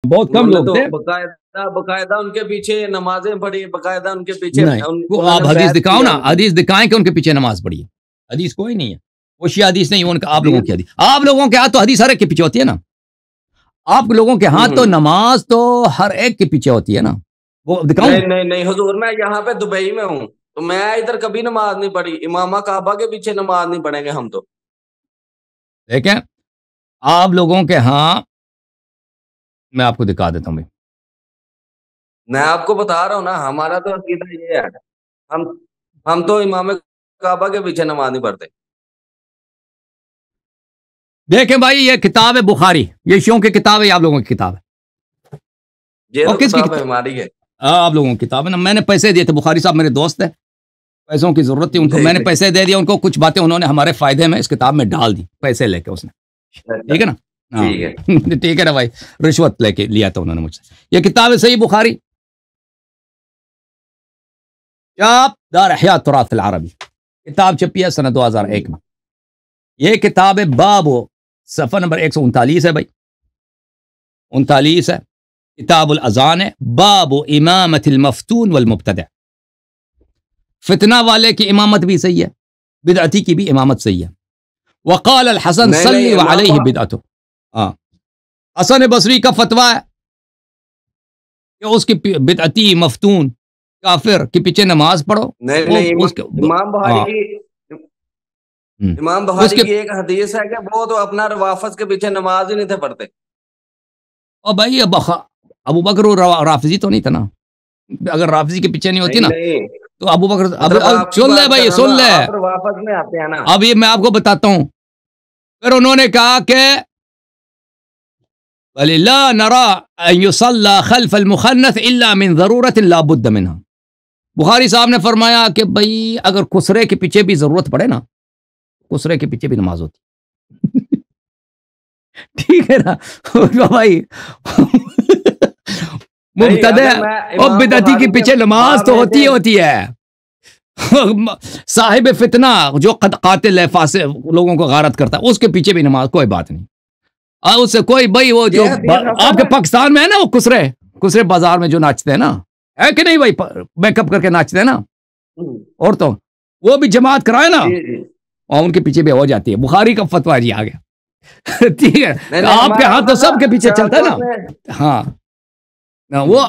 بہت کم لوگ تھے. باقاعدہ ان کے پیچھے نمازیں پڑھی, باقاعدہ ان کے پیچھے. آپ حدیث دکھاؤ نا, حدیث دکھائیں کہ ان کے پیچھے نماز پڑھی ہے. حدیث کوئی نہیں ہے, وہ شیعہ حدیث نہیں, ان کا آپ لوگوں کی حدیث. آپ لوگوں کے ہاتھ تو حدیث ہر ایک کے پیچھے ہوتی ہے نا. آپ لوگوں کے ہاتھ تو نماز تو ہر ایک کے پیچھے ہوتی ہے نا. وہ دکھاؤں. نہیں حضور, میں یہاں پہ دبئی میں ہوں تو میں ادھر کبھی نماز نہیں پڑھی. امامہ کعبہ کے پیچھے نماز نہیں پڑھیں گے ہم تو. دیکھیں آپ لوگوں کے ہاں, میں آپ کو دکھا دیتا ہوں بھائی. میں آپ کو بتا رہا ہوں نا, ہمارا تو عقیدہ یہ ہے, ہم تو امام کعبہ کے پیچھے نماز نہیں پڑھتے. دیکھیں بھائی, یہ کتاب ہے بخاری, یہ شیعوں کی کتاب ہے یا آپ لوگوں کی کتاب ہے؟ یہ اور کس کی کتاب ہے؟ ہماری ہے. آپ لوگوں کی کتاب ہے نا. میں نے پیسے دیے تھے, بخاری صاحب میرے دوست ہیں, پیسوں کی ضرورت تھی ان کو, میں نے پیسے دے دیا ان کو. کچھ باتیں انہوں نے ہمارے فائدے میں اس کتاب میں ڈال دی, پیسے لے کے اس نے. ٹھیک ہے نا, ٹھیک ہے نا بھائی, رشوت لے کے لیا تھا انہوں نے مجھ سے. یہ کتاب ہے صحیح بخاری, چاپ دار احیاء التراث العربی, کتاب چھپی ہے سنہ 2001 میں. یہ کتاب ہے باب, صفحہ نمبر 139 ہے بھائی, 39 ہے. کتاب الاذان ہے, باب امامت المفتون والمبتدع. فتنہ والے کی امامت بھی صحیح ہے, بدعتی کی بھی امامت صحیح ہے. وقال الحسن صلی علیہ بدعتہ. حسن بصری کا فتویٰ ہے کہ اس کی بدعتی مفتون کافر کے پیچھے نماز پڑھو. امام بخاری کی ایک حدیث ہے کہ وہ تو اپنا روافظ کے پیچھے نماز ہی نہیں تھے پڑھتے. اور بھائی ابو بکر رافضی تو نہیں تھا نا. اگر رافضی کے پیچھے نہیں ہوتی نا تو ابو بکر. سن لے بھائی, سن لے, اب یہ میں آپ کو بتاتا ہوں. پھر انہوں نے کہا کہ لا نرى ان يصلى خلف المخنث الا من ضرورة لا بد منها. بخاری صاحب نے فرمایا کہ بھئی اگر کسرے کے پیچھے بھی ضرورت پڑے نا, کسرے کے پیچھے بھی نماز ہوتی. ٹھیک ہے نا بھائی, مبتدع اور بدعتی کے پیچھے نماز تو ہوتی ہے. صاحب فتنہ جو قاتل ہے, فاسق لوگوں کو غارت کرتا ہے, اس کے پیچھے بھی نماز, کوئی بات نہیں. اس سے کوئی بھائی وہ جو آپ کے پاکستان میں ہے نا, وہ کسرے بازار میں جو ناچتے ہیں نا, ہے کہ نہیں بھائی, میک اپ کر کے ناچتے ہیں نا عورتوں, وہ بھی جماعت کرائے نا, اور ان کے پیچھے بھی ہو جاتی ہے. بخاری کا فتویٰ جی آ گیا. ٹھیک ہے, آپ کے ہاتھ تو سب کے پیچھے چلتا ہے نا. ہاں وہ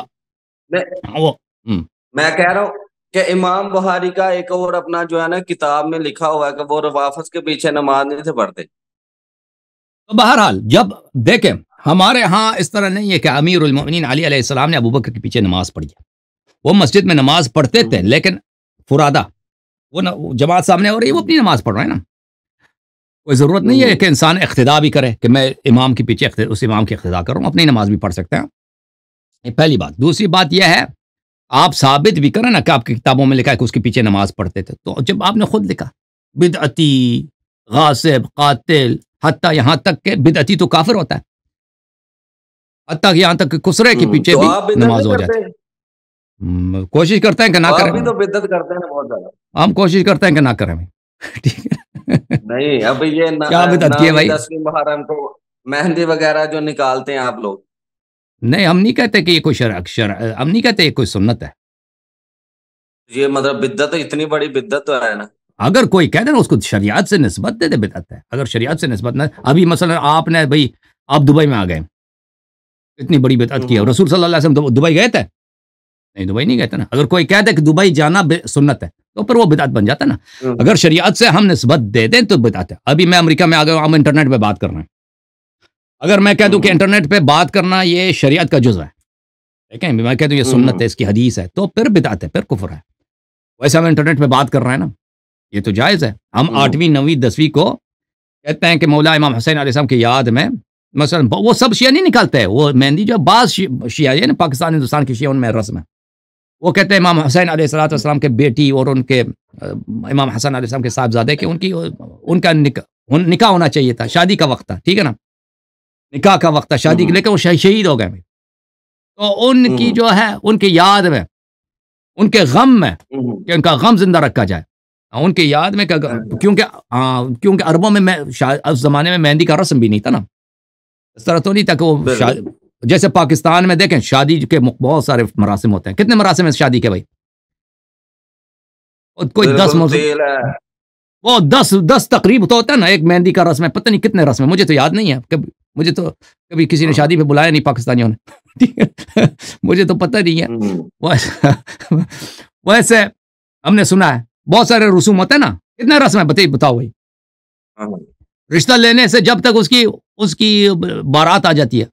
میں کہہ رہا ہوں کہ امام بخاری کا ایک اور اپنا جو ہے نا کتاب میں لکھا ہوا ہے کہ وہ روافظ کے پیچھے نماز نہیں تھے پڑھتے. بہرحال جب دیکھیں ہمارے ہاں اس طرح نہیں ہے کہ امیر المؤمنین علی علیہ السلام نے ابو بکر کے پیچھے نماز پڑھی ہے. وہ مسجد میں نماز پڑھتے تھے لیکن فرادہ, وہ جماعت سامنے ہو رہی ہے, وہ اپنی نماز پڑھ رہے ہیں نا. کوئی ضرورت نہیں ہے کہ انسان اقتداء بھی کرے کہ میں امام کے پیچھے اس امام کی اقتداء کروں, اپنی نماز بھی پڑھ سکتے ہیں. یہ پہلی بات. دوسری بات یہ ہے, آپ ثابت بھی کریں نا کہ آپ کی کتابوں میں لکھا ہے کہ اس کے پیچھے نماز پڑھتے تھے, تو جب آپ نے خود لکھا بدعتی, غاصب, قاتل, حتیٰ یہاں تک کہ بدعتی تو کافر ہوتا ہے, حتیٰ یہاں تک کہ کسرے کے پیچھے بھی نماز ہو جاتی ہے. کوشش کرتے ہیں کہ نہ کریں. بھی تو بدعت کرتے ہیں بہت زیادہ. ہم کوشش کرتے ہیں کہ نہ کریں. ٹھیک ہے, نہیں اب یہ کیا بدعت کی ہے بھائی, 10ویں محرم کو مہندی وغیرہ جو نکالتے ہیں آپ لوگ. نہیں, ہم نہیں کہتے کہ یہ کوئی شرع, ہم نہیں کہتے یہ کوئی سنت ہے. یہ مطلب بدعت, اتنی بڑی بدعت تو ہے نا. اگر کوئی کہہ دے نا اس کو شریعت سے نسبت دے دے بدعت ہے. اگر شریعت سے نسبت نہ, ابھی مثلا آپ نے بھائی آپ دبئی میں آ گئے, اتنی بڑی بدعت کی ہے. رسول صلی اللہ علیہ وسلم دبئی گئے تھے؟ نہیں, دبئی نہیں گئے تھے نا. اگر کوئی کہہ دے کہ دبئی جانا سنت ہے تو پھر وہ بدعت بن جاتا ہے نا. اگر شریعت سے ہم نسبت دے دیں تو بدعت ہے. ابھی میں امریکہ میں آ گیا ہوں, ہم انٹرنیٹ پہ بات کر رہے ہیں. اگر میں کہہ دوں کہ انٹرنیٹ پہ بات کرنا یہ شریعت کا جزء ہے, دیکھیں میں کہہ دوں یہ سنت ہے, اس کی حدیث ہے, تو پھر بدعت ہے, پھر کفر ہے. ویسے ہم انٹرنیٹ پہ بات کر رہے ہیں نا, یہ تو جائز ہے. ہم 8ویں 9ویں 10ویں کو کہتے ہیں کہ مولا امام حسین علیہ السلام کی یاد میں, مثلا وہ سب شیعہ نہیں نکالتے, وہ مہندی جو بعض شیعہ ہے نا پاکستان ہندوستان کی شیعہ ان میں رسم ہے, وہ کہتے ہیں امام حسین علیہ السلام کے بیٹی اور ان کے امام حسن علیہ السلام کے صاحبزادے کہ ان کا نکاح ہونا چاہیے تھا, شادی کا وقت تھا, ٹھیک ہے نا, نکاح کا وقت تھا شادی کے, لیکن وہ شہید ہو گئے. تو ان کی جو ہے ان کی یاد میں, ان کے غم میں, کہ ان کا غم زندہ رکھا جائے, ان کی یاد میں, کیونکہ عربوں میں اس زمانے میں مہندی کا رسم بھی نہیں تھا نا, اس طرح تو نہیں تھا کہ وہ جیسے پاکستان میں دیکھیں شادی کے بہت سارے مراسم ہوتے ہیں. کتنے مراسم ہیں شادی کے بھائی؟ کوئی 10 موضوع، تیل ہے. وہ 10 تقریب تو ہوتا ہے نا. ایک مہندی کا رسم ہے، پتہ نہیں کتنے رسم ہے، مجھے تو یاد نہیں ہے. مجھے تو کبھی کسی نے شادی پہ بلایا نہیں پاکستانیوں نے. مجھے تو پتہ نہیں ہے. ویسے ہم نے سنا ہے بہت سارے رسوم ہوتے ہیں نا. کتنے رسم ہے بتاؤ بھائی. رشتہ لینے سے جب تک اس کی بارات آ جاتی ہے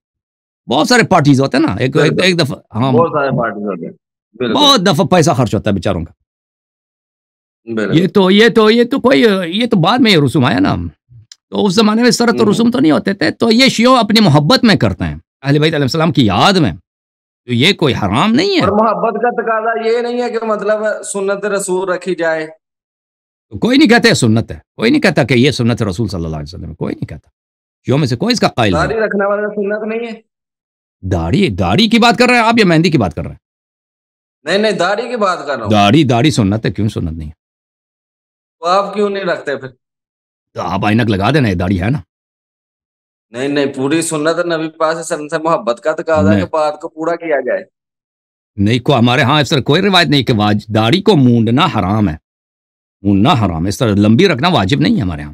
بہت سارے پارٹیز ہوتے ہیں نا. ایک دفعہ ہاں بہت سارے پارٹیز ہوتے ہیں. بہت دفعہ پیسہ خرچ ہوتا ہے بیچاروں کا. یہ تو بعد میں یہ رسوم آیا نا. تو اس زمانے میں اس طرح تو رسوم تو نہیں ہوتے تھے. تو یہ شیعہ اپنی محبت میں کرتے ہیں اہل بیت علیہ السلام کی یاد میں. تو یہ کوئی حرام نہیں ہے. اور محبت کا تقاضا یہ نہیں ہے کہ مطلب سنت رسول رکھی جائے. کوئی نہیں کہتے سنت ہے، کوئی نہیں کہتا کہ یہ سنت رسول صلی اللہ علیہ وسلم، کوئی نہیں کہتا. شیعوں میں سے کوئی اس کا قائل نہیں. داڑھی رکھنے والا سنت نہیں ہے. داڑھی کی بات کر رہے ہیں آپ یا مہندی کی بات کر رہے ہیں؟ نہیں داڑھی کی بات کر رہا ہوں. داڑھی سنت ہے. کیوں سنت نہیں ہے؟ تو آپ کیوں نہیں رکھتے پھر؟ تو آپ اینک لگا دینا، یہ داڑھی ہے نا. نہیں پوری سنت نبی پاک صلی اللہ علیہ وسلم سے محبت کا تقاضا ہے کہ بات کو پورا کیا جائے. نہیں کو ہمارے ہاں اس طرح کوئی روایت نہیں کہ داڑھی کو مونڈنا حرام ہے. مونڈنا حرام ہے، اس طرح لمبی رکھنا واجب نہیں ہے ہمارے ہاں.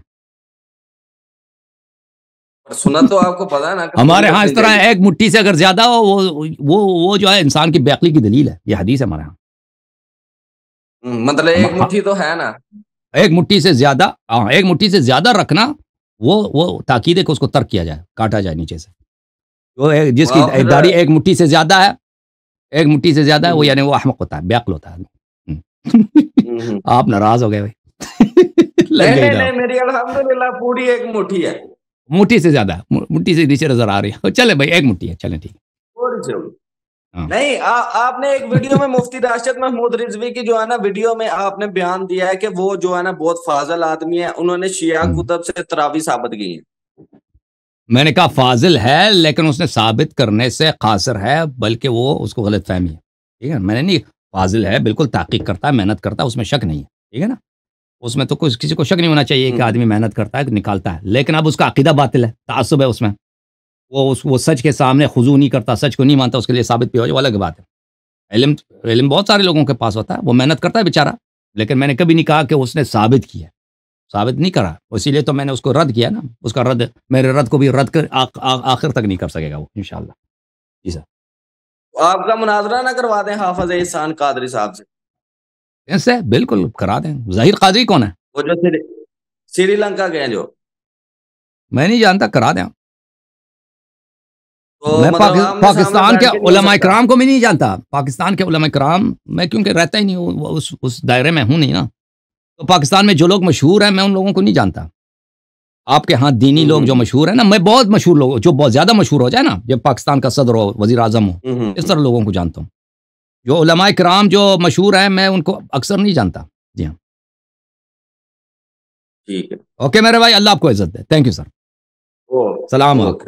سنت تو آپ کو پتا ہے نا. ہمارے ہاں اس طرح ایک مٹھی سے اگر زیادہ ہو وہ جو ہے انسان کی بے عقلی کی دلیل ہے. یہ حدیث ہے ہمارے ہاں. مطلب ایک مٹھی تو ہے نا. ایک مٹھی سے زیادہ رکھنا وہ تاکید ہے کہ اس کو ترک کیا جائے، کاٹا جائے نیچے سے. تو جس کی داڑھی ایک مٹھی سے زیادہ ہے وہ یعنی وہ احمق ہوتا ہے، بے عقل ہوتا ہے. آپ ناراض ہو گئے بھائی. نہیں میری الحمدللہ پوری ایک مٹھی ہے. مٹھی سے زیادہ، مٹھی سے نیچے نظر آ رہی ہے. چلے بھائی ایک مٹھی ہے، چلیں ٹھیک. نہیں آپ نے ایک ویڈیو میں مفتی راشد محمود رضوی کی جو ہے نا ویڈیو میں آپ نے بیان دیا ہے کہ وہ جو ہے نا بہت فاضل آدمی ہے، انہوں نے شیعہ کتب سے تراویح ثابت کی ہے. میں نے کہا فاضل ہے لیکن اس نے ثابت کرنے سے قاصر ہے، بلکہ وہ اس کو غلط فہمی ہے. ٹھیک ہے، میں نے نہیں، فاضل ہے، بالکل تحقیق کرتا ہے، محنت کرتا ہے، اس میں شک نہیں ہے. ٹھیک ہے نا، اس میں تو کسی کو شک نہیں ہونا چاہیے کہ آدمی محنت کرتا ہے، نکالتا ہے. لیکن اب اس کا عقیدہ باطل ہے، تعصب ہے اس میں. وہ سچ کے سامنے خضوع نہیں کرتا، سچ کو نہیں مانتا، اس کے لیے ثابت بھی ہو جائے وہ الگ بات ہے. علم بہت سارے لوگوں کے پاس ہوتا ہے، وہ محنت کرتا ہے بیچارہ. لیکن میں نے کبھی نہیں کہا کہ اس نے ثابت کیا، ثابت نہیں کرا. اسی لیے تو میں نے اس کو رد کیا نا. اس کا رد، میرے رد کو بھی رد کر آخر تک نہیں کر سکے گا وہ انشاءاللہ. جی سر. آپ کا مناظرہ نہ کروا دیں حافظ احسان قادری صاحب سے؟ سے بالکل کرا دیں. ظاہر قادری کون ہے؟ وہ جو سری لنکا گئے جو. میں نہیں جانتا، کرا دیں. میں مطلب پاکستان کے علماء کرام کو بھی نہیں جانتا. پاکستان کے علماء کرام میں کیونکہ رہتا ہی نہیں اس دائرے میں ہوں نہیں نا. تو پاکستان میں جو لوگ مشہور ہیں میں ان لوگوں کو نہیں جانتا. آپ کے ہاں دینی لوگ جو مشہور ہیں نا، میں بہت مشہور لوگ جو بہت زیادہ مشہور ہو جائے نا، جب پاکستان کا صدر ہو، وزیر اعظم ہو، اس طرح لوگوں کو جانتا ہوں. جو علماء کرام جو مشہور ہیں میں ان کو اکثر نہیں جانتا. جی ہاں ٹھیک ہے. اوکے میرے بھائی، اللہ آپ کو عزت دے. Thank you sir. سلام علیکم.